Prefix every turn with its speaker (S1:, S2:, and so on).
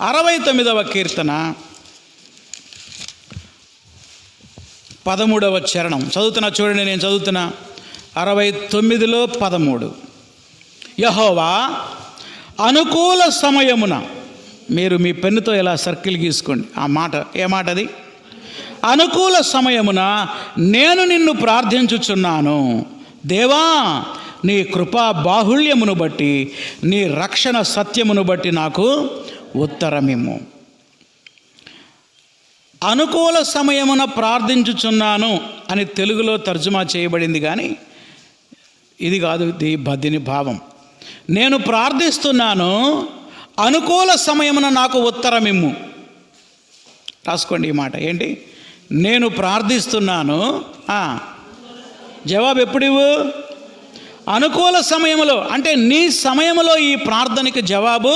S1: 69వ కీర్తన 13వ చరణం చదువుతున్నా, చూడండి. నేను చదువుతున్నా 69లో 13. యెహోవా అనుకూల సమయమున, మీరు మీ పెన్నుతో ఇలా సర్కిల్ గీసుకోండి ఆ మాట. ఏ మాట అది? అనుకూల సమయమున నేను నిన్ను ప్రార్థించుచున్నాను. దేవా, నీ కృపా బాహుళ్యమును బట్టి, నీ రక్షణ సత్యమును బట్టి నాకు ఉత్తరమిమ్ము. అనుకూల సమయమున ప్రార్థించుచున్నాను అని తెలుగులో తర్జుమా చేయబడింది, కానీ ఇది కాదు దీని భావం. నేను ప్రార్థిస్తున్నాను, అనుకూల సమయమున నాకు ఉత్తరమిమ్ము. రాసుకోండి ఈ మాట. ఏంటి? నేను ప్రార్థిస్తున్నాను, జవాబు ఎప్పుడు ఇవ్వు? అనుకూల సమయంలో. అంటే నీ సమయంలో ఈ ప్రార్థనకి జవాబు